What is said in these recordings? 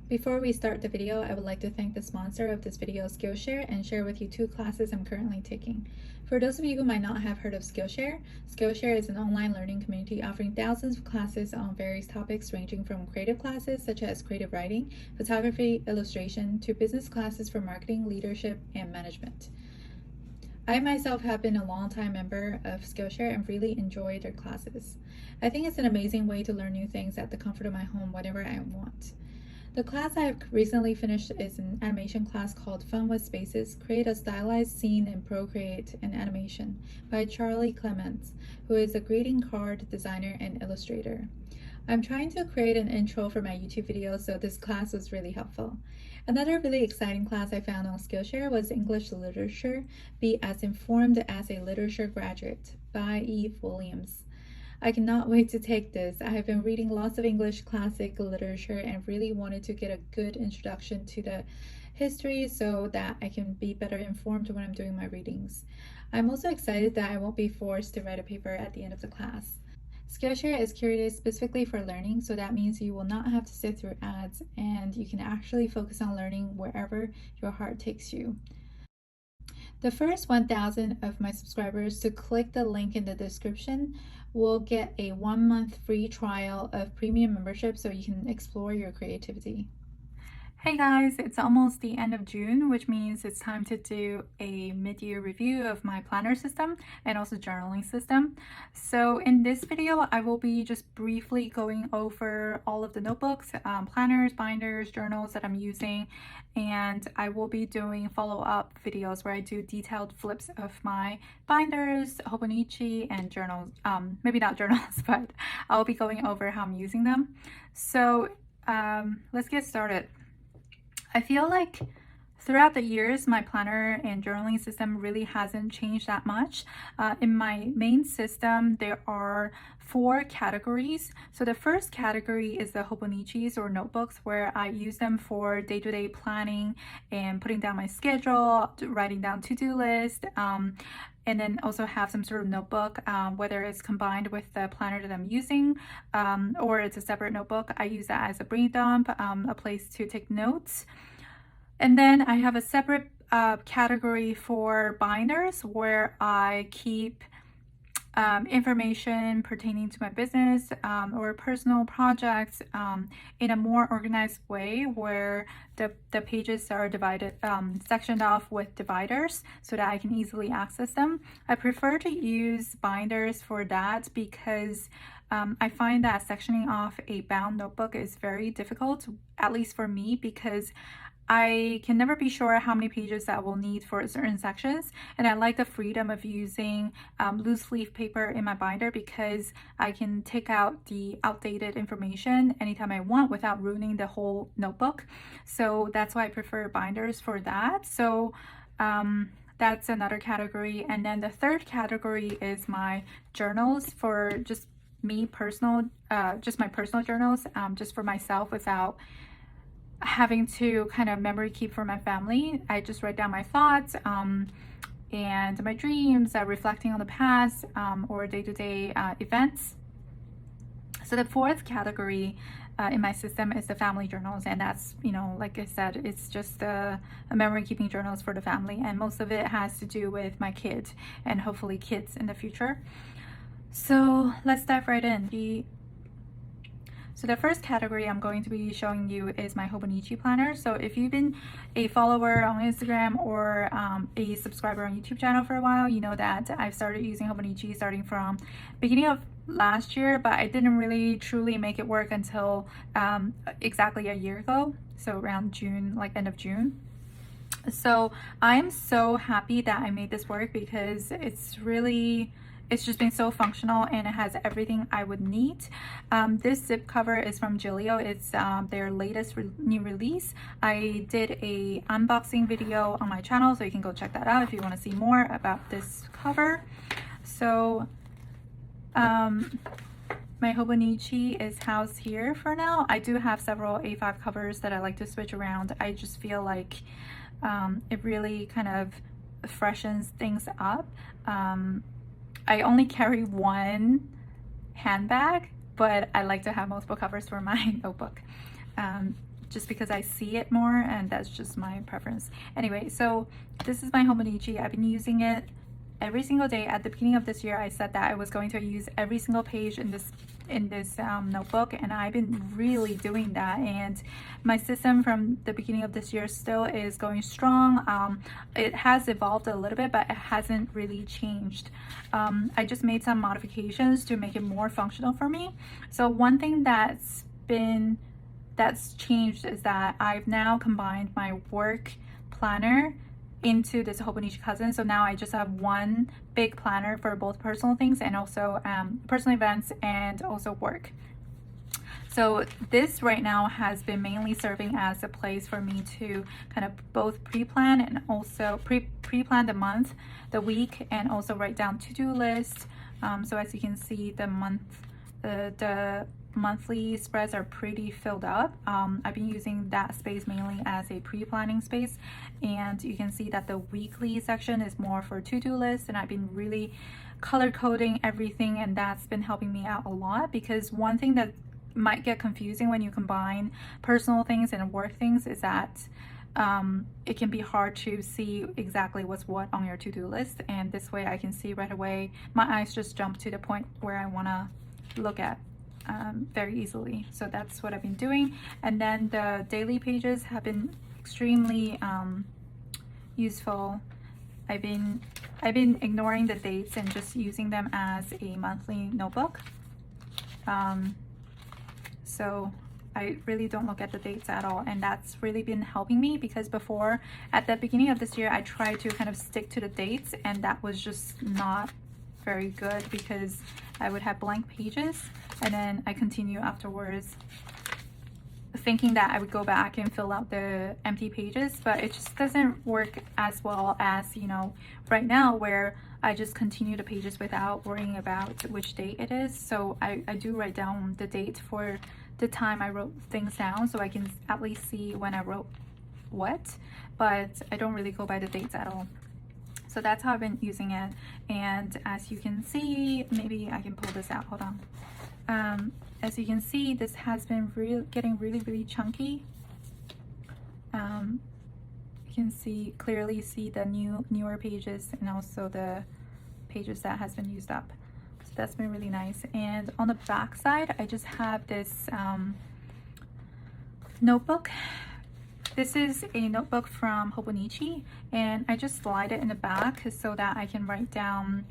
Before we start the video, I would like to thank the sponsor of this video, Skillshare, and share with you two classes I'm currently taking. For those of you who might not have heard of Skillshare, Skillshare is an online learning community offering thousands of classes on various topics ranging from creative classes such as creative writing, photography, illustration, to business classes for marketing, leadership, and management. I myself have been a long-time member of Skillshare and really enjoy their classes. I think it's an amazing way to learn new things at the comfort of my home whenever I want. The class I have recently finished is an animation class called Fun with Spaces, Create a Stylized Scene in Procreate and Animation by Charlie Clements, who is a greeting card designer and illustrator. I'm trying to create an intro for my YouTube video, so this class was really helpful. Another really exciting class I found on Skillshare was English Literature, Be as Informed as a Literature Graduate by Eve Williams. I cannot wait to take this. I have been reading lots of English classic literature and really wanted to get a good introduction to the history so that I can be better informed when I'm doing my readings. I'm also excited that I won't be forced to write a paper at the end of the class. Skillshare is curated specifically for learning, so that means you will not have to sit through ads and you can actually focus on learning wherever your heart takes you. The first 1,000 of my subscribers to click the link in the description will get a 1-month free trial of premium membership so you can explore your creativity. Hey guys, it's almost the end of June, which means it's time to do a mid-year review of my planner system and also journaling system. So in this video, I will be just briefly going over all of the notebooks, planners, binders, journals that I'm using, and I will be doing follow-up videos where I do detailed flips of my binders, Hobonichi, and journals. Maybe not journals, but I'll be going over how I'm using them. So let's get started. I feel like throughout the years, my planner and journaling system really hasn't changed that much. In my main system, there are 4 categories. So the first category is the Hobonichis or notebooks, where I use them for day-to-day planning and putting down my schedule, writing down to-do list, and then also have some sort of notebook, whether it's combined with the planner that I'm using, or it's a separate notebook. I use that as a brain dump, a place to take notes. And then I have a separate category for binders where I keep information pertaining to my business or personal projects in a more organized way, where the pages are divided, sectioned off with dividers so that I can easily access them. I prefer to use binders for that because I find that sectioning off a bound notebook is very difficult, at least for me, because I can never be sure how many pages I will need for certain sections, and I like the freedom of using loose leaf paper in my binder because I can take out the outdated information anytime I want without ruining the whole notebook. So that's why I prefer binders for that. So that's another category. And then the third category is my journals for just me personal, just my personal journals, just for myself without having to kind of memory keep for my family. I just write down my thoughts and my dreams, reflecting on the past or day-to-day events. So the fourth category in my system is the family journals, and that's, you know, like I said, it's just a memory keeping journals for the family, and most of it has to do with my kids and hopefully kids in the future. So let's dive right in. So the first category I'm going to be showing you is my Hobonichi planner. So if you've been a follower on Instagram or a subscriber on YouTube channel for a while, you know that I've started using Hobonichi starting from beginning of last year, but I didn't really truly make it work until exactly a year ago. So around June, like end of June. So I'm so happy that I made this work because it's just been so functional and it has everything I would need. This zip cover is from Gillio. It's their latest new release. I did a unboxing video on my channel, so you can go check that out if you want to see more about this cover. So my Hobonichi is housed here for now. I do have several A5 covers that I like to switch around. I just feel like it really kind of freshens things up. I only carry one handbag, but I like to have multiple covers for my notebook. just because I see it more, and that's just my preference. Anyway, so this is my Hobonichi. I've been using it every single day. At the beginning of this year, I said that I was going to use every single page in this notebook, and I've been really doing that, and my system from the beginning of this year still is going strong. It has evolved a little bit, but it hasn't really changed. I just made some modifications to make it more functional for me. So one thing that's changed is that I've now combined my work planner into this Hobonichi cousin. So now I just have one big planner for both personal things and also personal events and also work. So this right now has been mainly serving as a place for me to kind of both pre-plan and also pre-plan the month, the week, and also write down to-do lists. So as you can see, the monthly spreads are pretty filled up. I've been using that space mainly as a pre-planning space, and you can see that the weekly section is more for to-do lists, and I've been really color coding everything, and that's been helping me out a lot, because one thing that might get confusing when you combine personal things and work things is that it can be hard to see exactly what's what on your to-do list, and this way I can see right away. My eyes just jump to the point where I want to look at very easily. So that's what I've been doing. And then the daily pages have been extremely useful. I've been ignoring the dates and just using them as a monthly notebook. So I really don't look at the dates at all, and that's really been helping me, because before, at the beginning of this year, I tried to kind of stick to the dates, and that was just not very good, because I would have blank pages and then I continue afterwards thinking that I would go back and fill out the empty pages, but it just doesn't work as well as, you know, right now, where I just continue the pages without worrying about which date it is. So I do write down the date for the time I wrote things down, so I can at least see when I wrote what, but I don't really go by the dates at all. So that's how I've been using it. And as you can see, maybe I can pull this out, hold on. As you can see, this has been getting really chunky. You can clearly see the newer pages and also the pages that has been used up. So that's been really nice. And on the back side, I just have this notebook. This is a notebook from Hobonichi, and I just slide it in the back so that I can write down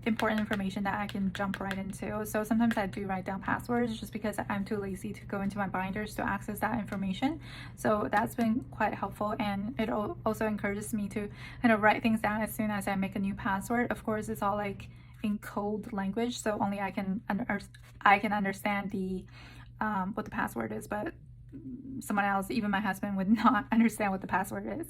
important information that I can jump right into. So sometimes I do write down passwords just because I'm too lazy to go into my binders to access that information. So that's been quite helpful, and it also encourages me to kind of write things down as soon as I make a new password. Of course, it's all like in code language, so only I can understand the what the password is, but someone else, even my husband, would not understand what the password is.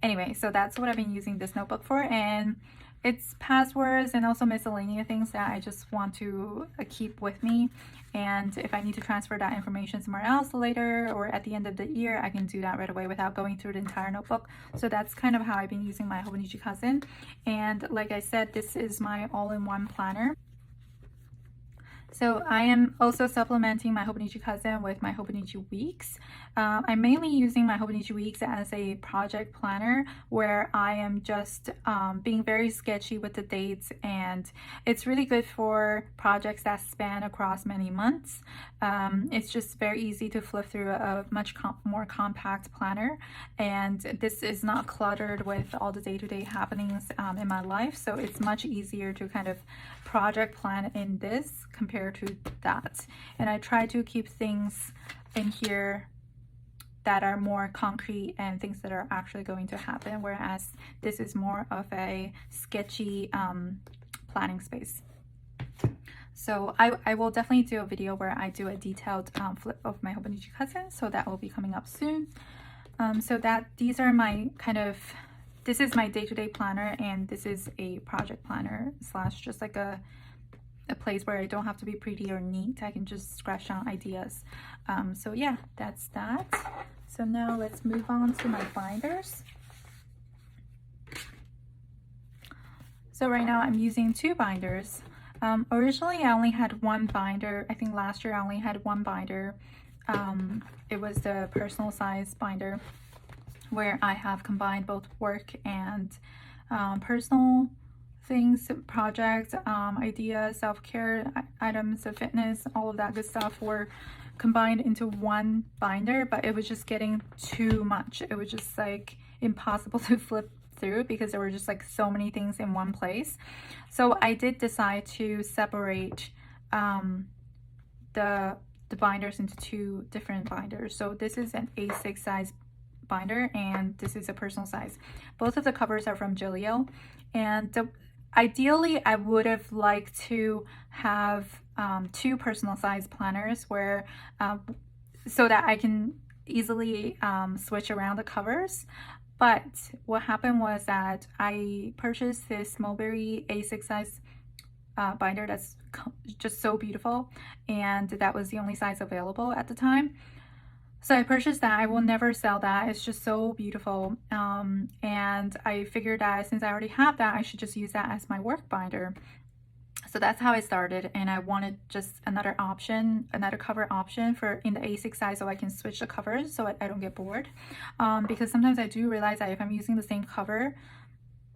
Anyway, so that's what I've been using this notebook for, and it's passwords and also miscellaneous things that I just want to keep with me, and if I need to transfer that information somewhere else later or at the end of the year, I can do that right away without going through the entire notebook. So that's kind of how I've been using my Hobonichi cousin. And like I said, this is my all-in-one planner. So I am also supplementing my Hobonichi cousin with my Hobonichi weeks. I'm mainly using my Hobonichi weeks as a project planner, where I am just being very sketchy with the dates, and it's really good for projects that span across many months. It's just very easy to flip through a much more compact planner, and this is not cluttered with all the day-to-day happenings in my life, so it's much easier to kind of project plan in this compared to that. And I try to keep things in here that are more concrete and things that are actually going to happen, whereas this is more of a sketchy planning space. So I will definitely do a video where I do a detailed flip of my Hobonichi cousin, so that will be coming up soon. So these are my this is my day-to-day planner, and this is a project planner slash just like a place where I don't have to be pretty or neat. I can just scratch down ideas. So yeah, that's that. So now let's move on to my binders. So right now I'm using two binders. Originally I only had one binder. I think last year I only had one binder. it was the personal size binder where I have combined both work and personal things, projects, ideas, self-care items, fitness, all of that good stuff were combined into one binder, but it was just getting too much. It was just like impossible to flip through because there were just like so many things in one place. So I did decide to separate the binders into two different binders. So this is an A6 size binder and this is a personal size. Both of the covers are from Gillio, and ideally I would have liked to have two personal size planners where so that I can easily switch around the covers. But what happened was that I purchased this Mulberry A6 size binder that's just so beautiful, and that was the only size available at the time. So I purchased that. I will never sell that. It's just so beautiful. And I figured that since I already have that, I should just use that as my work binder. So that's how I started, and I wanted just another option, another cover option for in the A6 size so I can switch the covers so I don't get bored. Because sometimes I do realize that if I'm using the same cover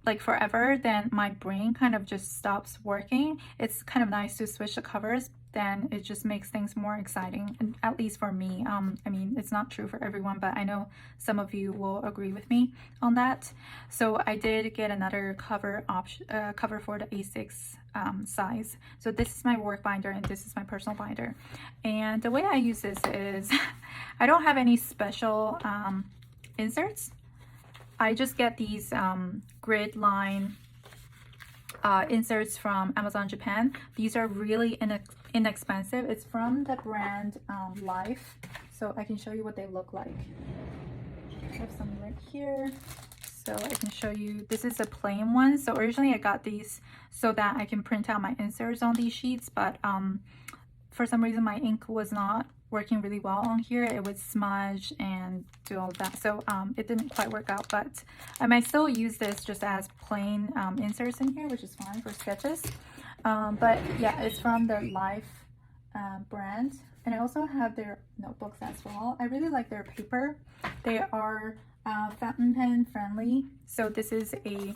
like forever, then my brain kind of just stops working. It's kind of nice to switch the covers, then it just makes things more exciting, and at least for me. I mean, it's not true for everyone, but I know some of you will agree with me on that. So I did get another cover option, cover for the A6 size. So this is my work binder and this is my personal binder. And the way I use this is I don't have any special inserts. I just get these grid line inserts from Amazon Japan. These are really inexpensive. It's from the brand Life. So I can show you what they look like. I have some right here. So I can show you, this is a plain one. So originally I got these so that I can print out my inserts on these sheets, but for some reason my ink was not working really well on here. It would smudge and do all of that, so it didn't quite work out, but I might still use this just as plain inserts in here, which is fine for sketches. But yeah, it's from the Life brand, and I also have their notebooks as well. I really like their paper. They are fountain pen friendly. So this is a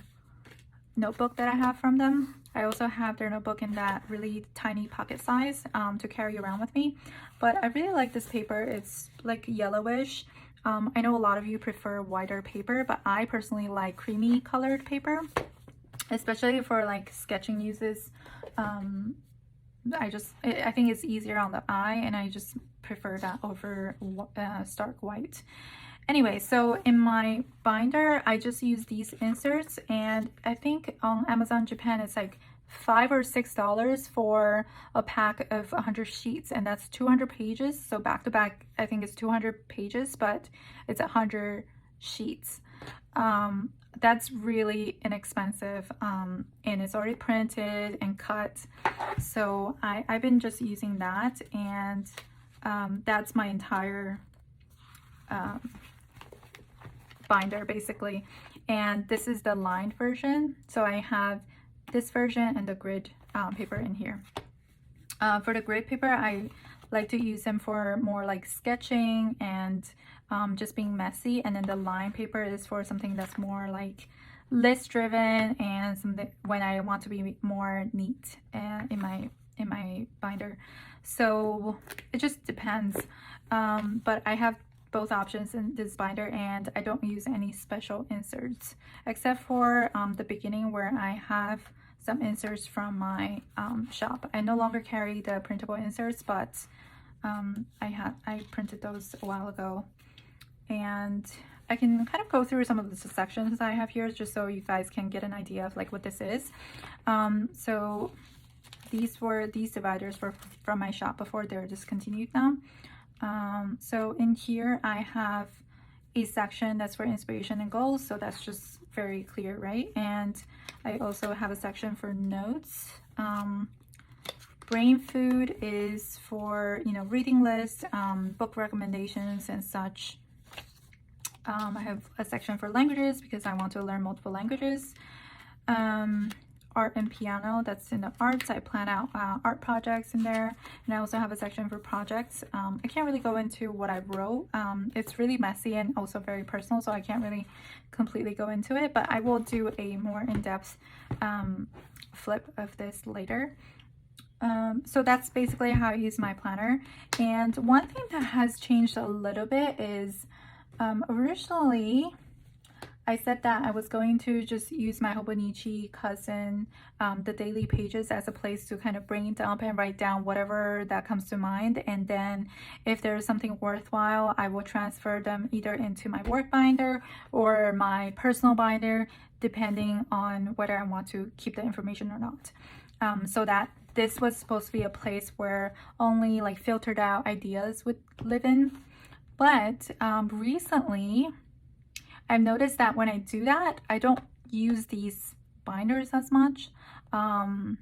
notebook that I have from them. I also have their notebook in that really tiny pocket size to carry around with me. But I really like this paper. It's like yellowish. I know a lot of you prefer whiter paper, but I personally like creamy colored paper, especially for like sketching uses. I think it's easier on the eye, and I just prefer that over stark white. Anyway, so in my binder, I just use these inserts, and I think on Amazon Japan, it's like $5 or $6 for a pack of 100 sheets, and that's 200 pages. So back to back, I think it's 200 pages, but it's 100 sheets. That's really inexpensive, and it's already printed and cut. So I've been just using that, and that's my entire binder basically. And this is the lined version, so I have this version and the grid paper in here. For the grid paper, I like to use them for more like sketching and just being messy, and then the line paper is for something that's more like list driven and something when I want to be more neat in my binder. So it just depends, but I have both options in this binder, and I don't use any special inserts except for the beginning where I have some inserts from my shop. I no longer carry the printable inserts, but I printed those a while ago, and I can kind of go through some of the sections I have here just so you guys can get an idea of like what this is. So these dividers were from my shop before they're discontinued now. So in here I have a section that's for inspiration and goals, so that's just very clear, right? And I also have a section for notes. Brain food is for, you know, reading lists, book recommendations and such. I have a section for languages because I want to learn multiple languages. art and piano. That's in the arts. I plan out art projects in there, and I also have a section for projects. I can't really go into what I wrote. It's really messy and also very personal, so I can't really completely go into it, but I will do a more in-depth flip of this later. So that's basically how I use my planner. And one thing that has changed a little bit is originally I said that I was going to just use my Hobonichi cousin, the daily pages, as a place to kind of bring it up and write down whatever that comes to mind. And then if there's something worthwhile, I will transfer them either into my work binder or my personal binder, depending on whether I want to keep the information or not. So that this was supposed to be a place where only like filtered out ideas would live in. But recently, I've noticed that when I do that, I don't use these binders as much. And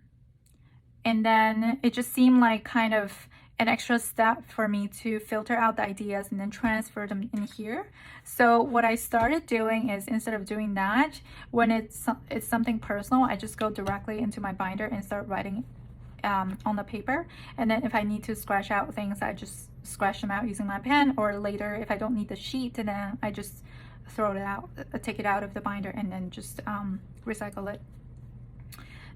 then it just seemed like kind of an extra step for me to filter out the ideas and then transfer them in here. So what I started doing is, instead of doing that, when it's something personal, I just go directly into my binder and start writing on the paper. And then if I need to scratch out things, I just scratch them out using my pen, or later if I don't need the sheet, then I just throw it out, take it out of the binder, and then just recycle it.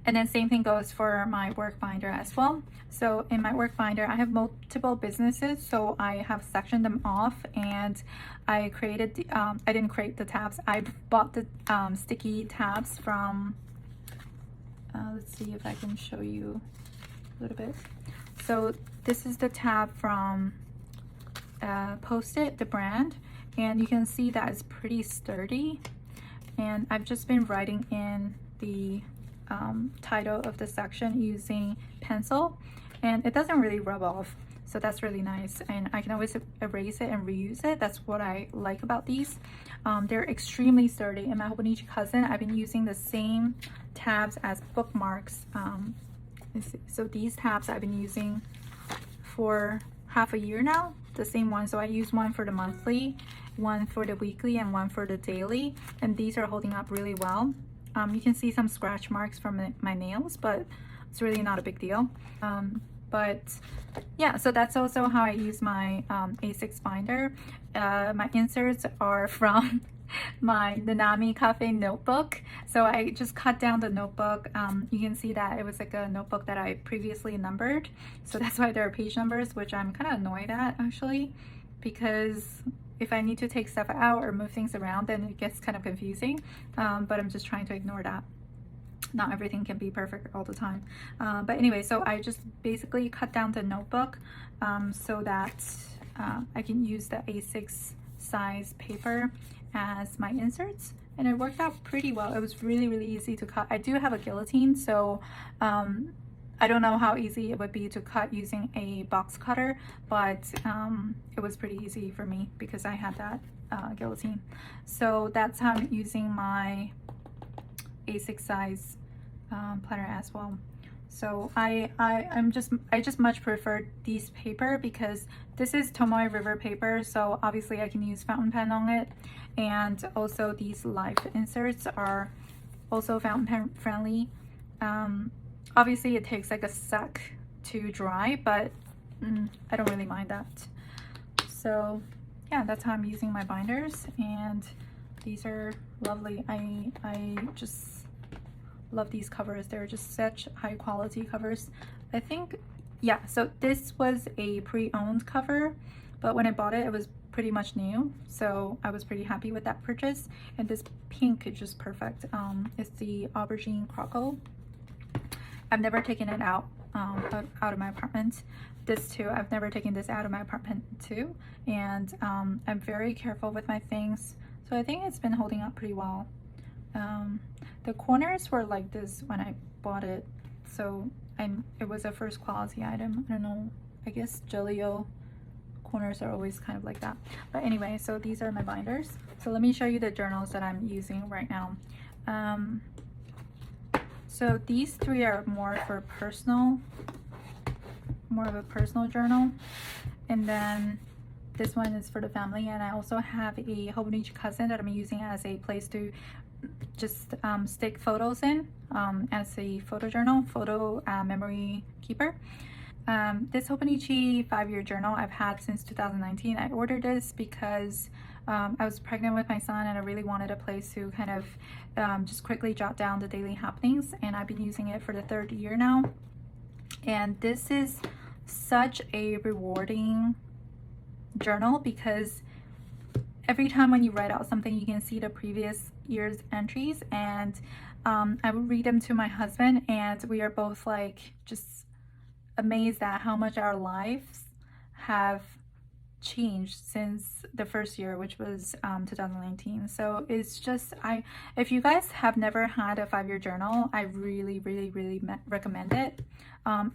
And then same thing goes for my work binder as well. So in my work binder, I have multiple businesses, so I have sectioned them off, and I created the, I didn't create the tabs. I bought the sticky tabs from, let's see if I can show you a little bit. So this is the tab from Post-it, the brand, and you can see that it's pretty sturdy. And I've just been writing in the title of the section using pencil, and it doesn't really rub off, so that's really nice. And I can always erase it and reuse it. That's what I like about these. They're extremely sturdy. In my Hobonichi cousin, I've been using the same tabs as bookmarks. So these tabs I've been using for half a year now, the same one. So I use one for the monthly, one for the weekly, and one for the daily, and these are holding up really well. You can see some scratch marks from my nails, but it's really not a big deal. But yeah, so that's also how I use my A6 binder. My inserts are from my Nanami Cafe notebook. So I just cut down the notebook. You can see that it was like a notebook that I previously numbered. So that's why there are page numbers, which I'm kind of annoyed at actually, because if I need to take stuff out or move things around, then it gets kind of confusing. But I'm just trying to ignore that. Not everything can be perfect all the time. But anyway, so I just basically cut down the notebook so that I can use the A6 size paper as my inserts, and it worked out pretty well. It was really, really easy to cut. I do have a guillotine, so I don't know how easy it would be to cut using a box cutter, but it was pretty easy for me because I had that guillotine. So that's how I'm using my A6 size planner as well. So I just much prefer these paper because this is Tomoe River paper, so obviously I can use fountain pen on it, and also these life inserts are also fountain pen friendly. Obviously it takes like a sec to dry, but I don't really mind that. So yeah, that's how I'm using my binders, and these are lovely. I just love these covers. They're just such high quality covers. I think, yeah, so this was a pre-owned cover, but when I bought it, it was pretty much new, so I was pretty happy with that purchase. And this pink is just perfect. It's the aubergine croco. I've never taken it out of my apartment. This too, I've never taken this out of my apartment too, and I'm very careful with my things, so I think it's been holding up pretty well. The corners were like this when I bought it, so it was a first quality item. I don't know, I guess Jellio corners are always kind of like that. But anyway, so these are my binders. So let me show you the journals that I'm using right now. So these three are more for personal, more of a personal journal, and then this one is for the family. And I also have a Hobonichi cousin that I'm using as a place to just stick photos in as a photo journal, photo memory keeper. This Hobonichi 5-year journal I've had since 2019. I ordered this because I was pregnant with my son and I really wanted a place to kind of just quickly jot down the daily happenings, and I've been using it for the 3rd year now. And this is such a rewarding journal because every time when you write out something, you can see the previous year's entries, and I would read them to my husband, and we are both like just amazed at how much our lives have changed since the 1st year, which was 2019. So it's just, if you guys have never had a 5-year journal, I really recommend it.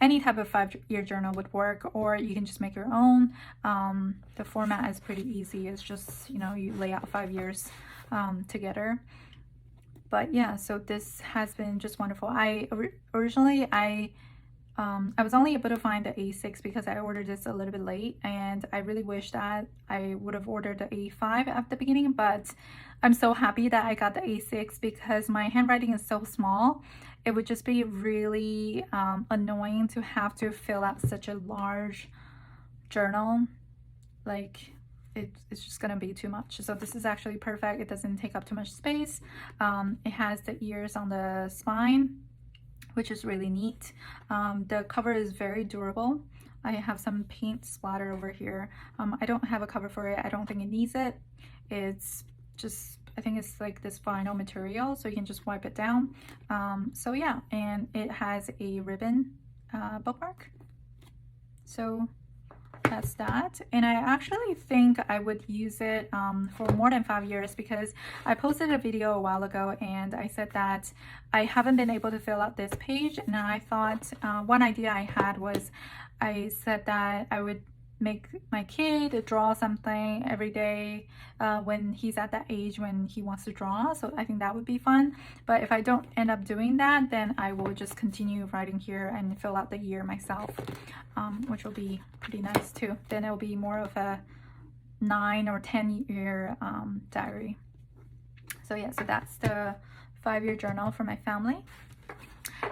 Any type of 5-year journal would work, or you can just make your own. The format is pretty easy. It's just, you know, you lay out 5 years together. But yeah, so this has been just wonderful. Originally I was only able to find the A6 because I ordered this a little bit late, and I really wish that I would have ordered the A5 at the beginning, but I'm so happy that I got the A6 because my handwriting is so small. It would just be really annoying to have to fill out such a large journal. Like, it's just gonna be too much. So this is actually perfect. It doesn't take up too much space. It has the ears on the spine, which is really neat. The cover is very durable. I have some paint splatter over here. I don't have a cover for it. I don't think it needs it. It's just, I think it's like this vinyl material, so you can just wipe it down. So yeah, and it has a ribbon bookmark. So that's that. And I actually think I would use it for more than 5 years, because I posted a video a while ago and I said that I haven't been able to fill out this page, and I thought one idea I had was, I said that I would make my kid draw something every day when he's at that age when he wants to draw. So I think that would be fun. But if I don't end up doing that, then I will just continue writing here and fill out the year myself, which will be pretty nice too. Then it'll be more of a 9 or 10 year diary. So yeah, so that's the 5-year journal for my family.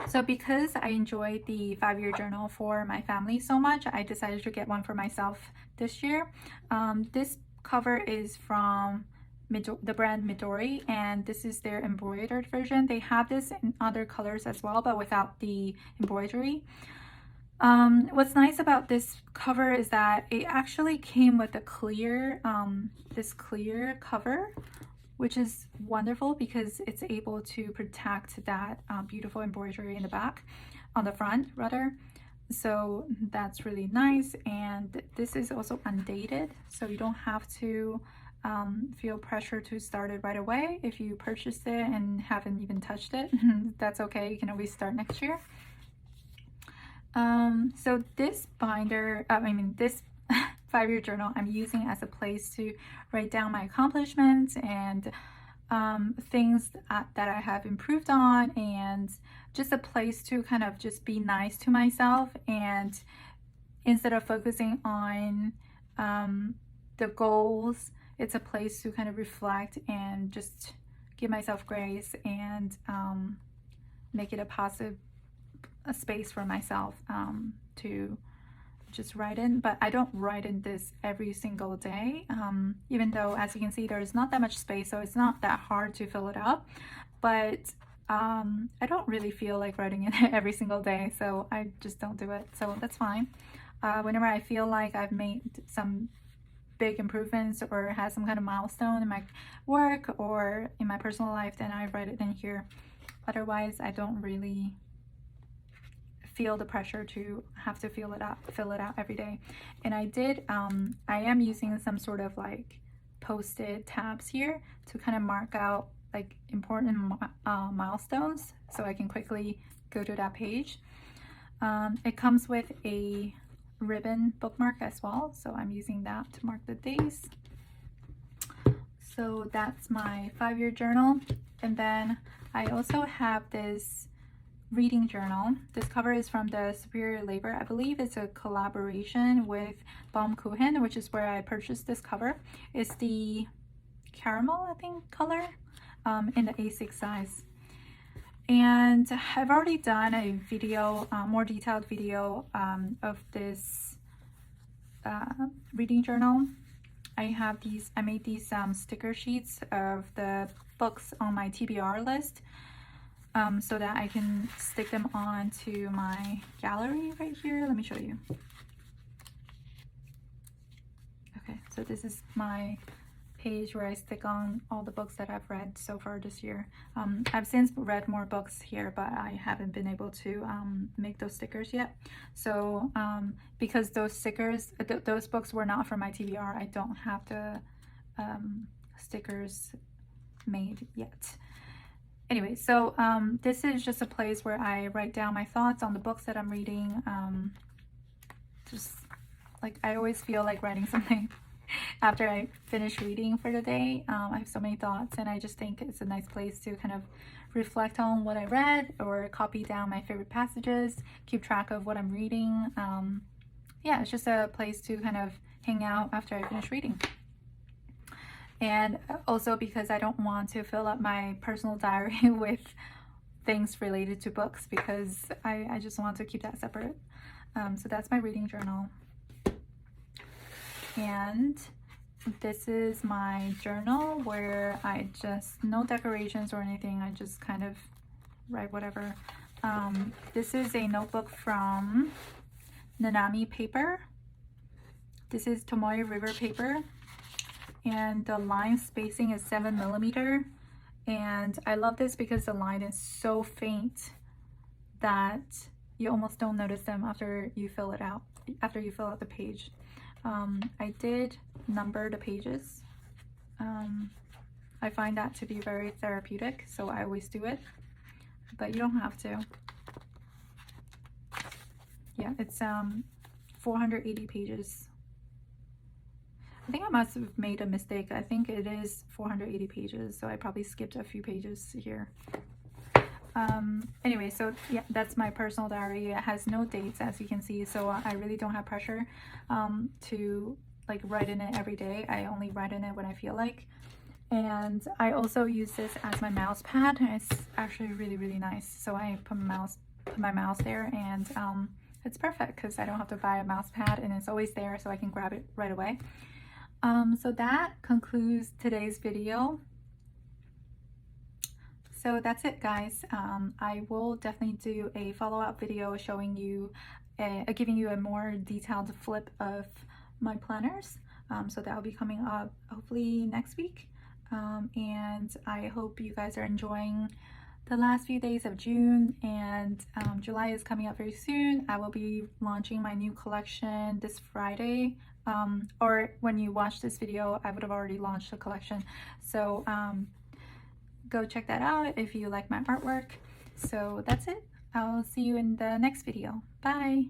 So because I enjoyed the 5-year journal for my family so much, I decided to get one for myself this year. This cover is from the brand Midori, and this is their embroidered version. They have this in other colors as well, but without the embroidery. What's nice about this cover is that it actually came with a clear, this clear cover, which is wonderful because it's able to protect that beautiful embroidery in the back, on the front rather. So that's really nice. And this is also undated, so you don't have to feel pressure to start it right away. If you purchased it and haven't even touched it, that's okay. You can always start next year. So this binder, this 5-year journal I'm using as a place to write down my accomplishments and things that I have improved on, and just a place to kind of just be nice to myself, and instead of focusing on the goals, it's a place to kind of reflect and just give myself grace and make it a positive space for myself to just write in. But I don't write in this every single day, even though, as you can see, there's not that much space, so it's not that hard to fill it up. But I don't really feel like writing in it every single day, so I just don't do it. So that's fine. Whenever I feel like I've made some big improvements or had some kind of milestone in my work or in my personal life, then I write it in here. Otherwise, I don't really feel the pressure to have to fill it out every day. And I am using some sort of like post-it tabs here to kind of mark out like important milestones, so I can quickly go to that page. It comes with a ribbon bookmark as well, so I'm using that to mark the days. So that's my 5-year journal. And then I also have this reading journal. This cover is from the Superior Labor. I believe it's a collaboration with Baumkuchen, which is where I purchased this cover. It's the caramel, I think, color. in the A6 size. And I've already done a video, more detailed video of this reading journal. I made these sticker sheets of the books on my TBR list so that I can stick them onto my gallery right here. Let me show you. Okay, so this is my page where I stick on all the books that I've read so far this year. I've since read more books here, but I haven't been able to make those stickers yet. So because those stickers, those books were not for my TBR, I don't have the stickers made yet. Anyway, so this is just a place where I write down my thoughts on the books that I'm reading. Just like, I always feel like writing something after I finish reading for the day. I have so many thoughts, and I just think it's a nice place to kind of reflect on what I read, or copy down my favorite passages, keep track of what I'm reading. Yeah, it's just a place to kind of hang out after I finish reading. And also because I don't want to fill up my personal diary with things related to books, because I just want to keep that separate. So that's my reading journal. And this is my journal where I just, no decorations or anything, I just kind of write whatever. This is a notebook from Nanami paper. This is Tomoe River paper, and the line spacing is 7mm. And I love this because the line is so faint that you almost don't notice them after you fill it out, after you fill out the page. I did number the pages. I find that to be very therapeutic, so I always do it, but you don't have to. Yeah, it's 480 pages. I think I must have made a mistake. I think it is 480 pages, so I probably skipped a few pages here. Anyway, so yeah, that's my personal diary. It has no dates, as you can see, so I really don't have pressure to like write in it every day. I only write in it when I feel like. And I also use this as my mouse pad. It's actually really, really nice. So I put my mouse there, and it's perfect because I don't have to buy a mouse pad, and it's always there, so I can grab it right away. So that concludes today's video. So that's it, guys. I will definitely do a follow-up video showing you, giving you a more detailed flip of my planners. So that will be coming up hopefully next week. And I hope you guys are enjoying the last few days of June, and July is coming up very soon. I will be launching my new collection this Friday. Or when you watch this video, I would have already launched the collection. So go check that out if you like my artwork. So that's it. I'll see you in the next video. Bye.